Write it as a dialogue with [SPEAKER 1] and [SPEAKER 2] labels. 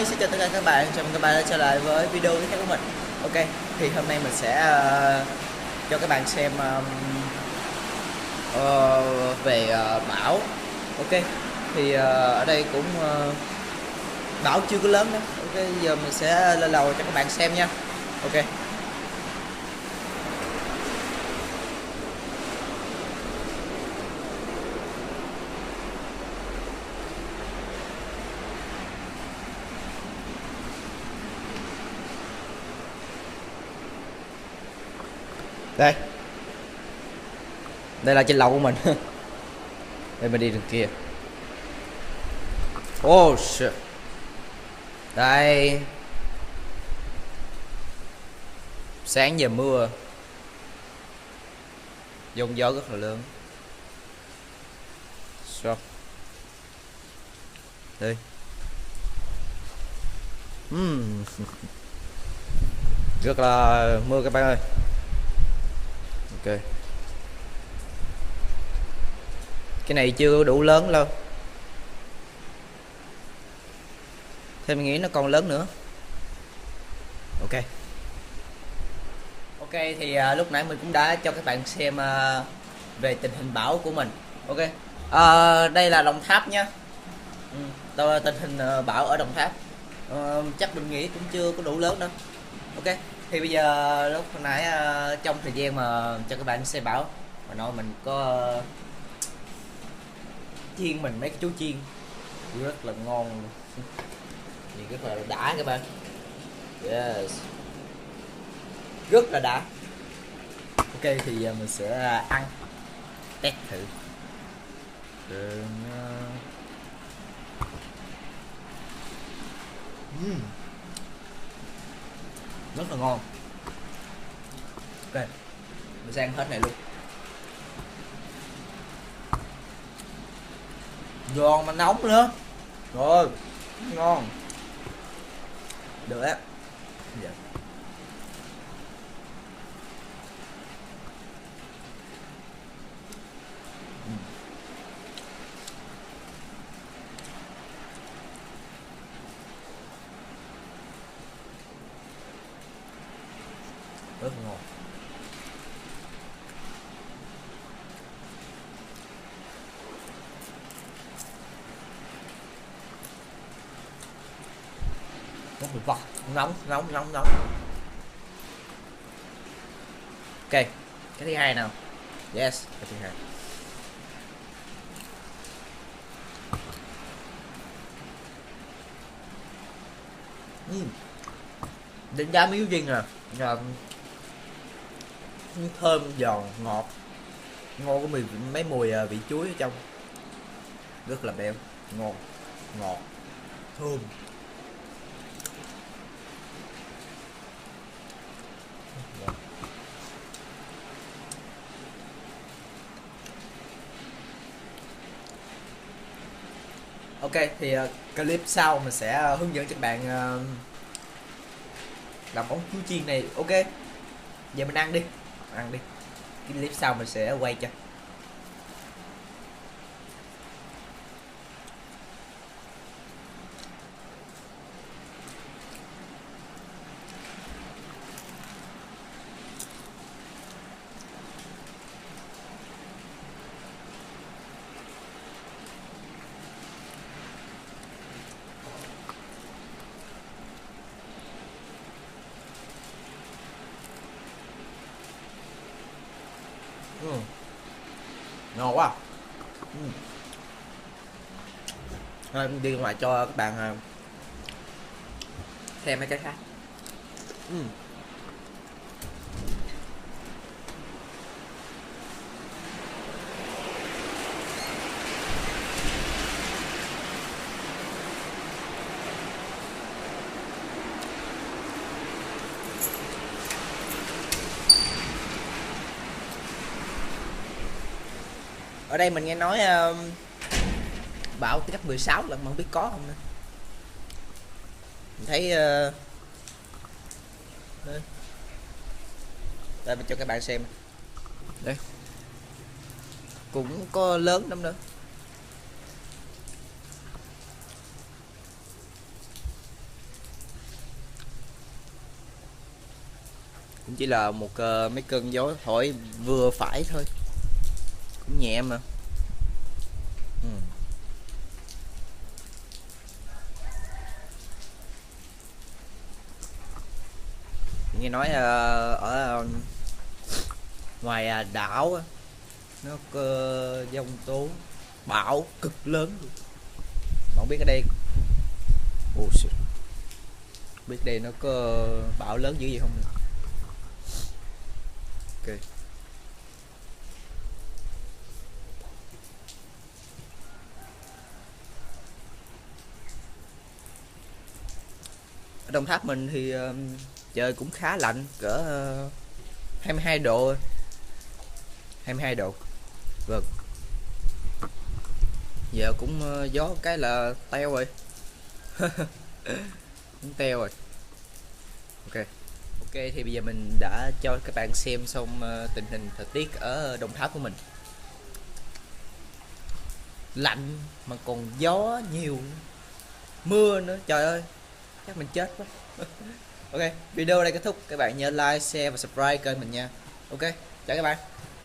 [SPEAKER 1] Hi, xin chào tất cả các bạn, chào mừng các bạn đã trở lại với video tiếp theo của mình. Ok, thì hôm nay mình sẽ cho các bạn xem về bão. Ok, thì ở đây cũng bão chưa có lớn đó. Ok, giờ mình sẽ lên lầu cho các bạn xem nha. Ok. Đây, đây là trên lầu của mình. Đây mình đi đường kia. Oh shit. Đây. Sáng giờ mưa. Dông gió rất là lớn. Sao? Đây. Rất là mưa các bạn ơi. Ok. Cái này chưa đủ lớn đâu. Thế mình nghĩ nó còn lớn nữa. Ok. Ok thì lúc nãy mình cũng đã cho các bạn xem về tình hình bão của mình. Ok. Đây là Đồng Tháp nhá. Tình hình bão ở Đồng Tháp. Chắc mình nghĩ cũng chưa có đủ lớn đâu. Ok. Thì bây giờ lúc hồi nãy trong thời gian mà cho các bạn xem bão, mà nội mình có chiên mình mấy cái chú chiên rất là ngon, thì rất là đã các bạn. Yes, rất là đã. Ok thì giờ mình sẽ ăn test thử. Rất là ngon. Ok, mình sẽ ăn hết này luôn. Giòn mà nóng nữa. Rồi, ngon. Được á. Dạ. Rất là ngon. Rất là vặt, nóng. Ok, cái thứ hai nào. Yes, cái thứ hai. Đánh giá miếng riêng à, thơm, giòn, ngọt, ngon của mình, mấy mùi vị chuối ở trong, rất là béo, ngon, ngọt, thơm. Ok thì clip sau mình sẽ hướng dẫn cho các bạn làm món chú chiên này. Ok, giờ mình ăn đi, cái clip sau mình sẽ quay cho. Ngon quá. Thôi đi ngoài cho các bạn xem mấy cái khác. Ở đây mình nghe nói bão tới cấp 16 lần mà không biết có không nữa. Mình thấy đây mình cho các bạn xem. Đây, cũng có lớn lắm nữa. cũng chỉ là một mấy cơn gió thổi vừa phải thôi, cũng nhẹ mà. Ừ. Nghe nói ở ngoài đảo á, nó có giông tố bão cực lớn luôn. Bạn biết ở đây, shit, biết đây nó có bão lớn dữ gì không nữa. Ok, ở Đồng Tháp mình thì trời cũng khá lạnh, cỡ 22 độ, 22 độ. Vâng, giờ cũng gió cái là teo rồi. Cũng teo rồi. Ok, ok, thì bây giờ mình đã cho các bạn xem xong tình hình thời tiết ở Đồng Tháp của mình. Lạnh mà còn gió nhiều, mưa nữa, trời ơi, chắc mình chết quá. Ok, video đây kết thúc, các bạn nhớ like, share và subscribe kênh mình nha. Ok, chào các bạn.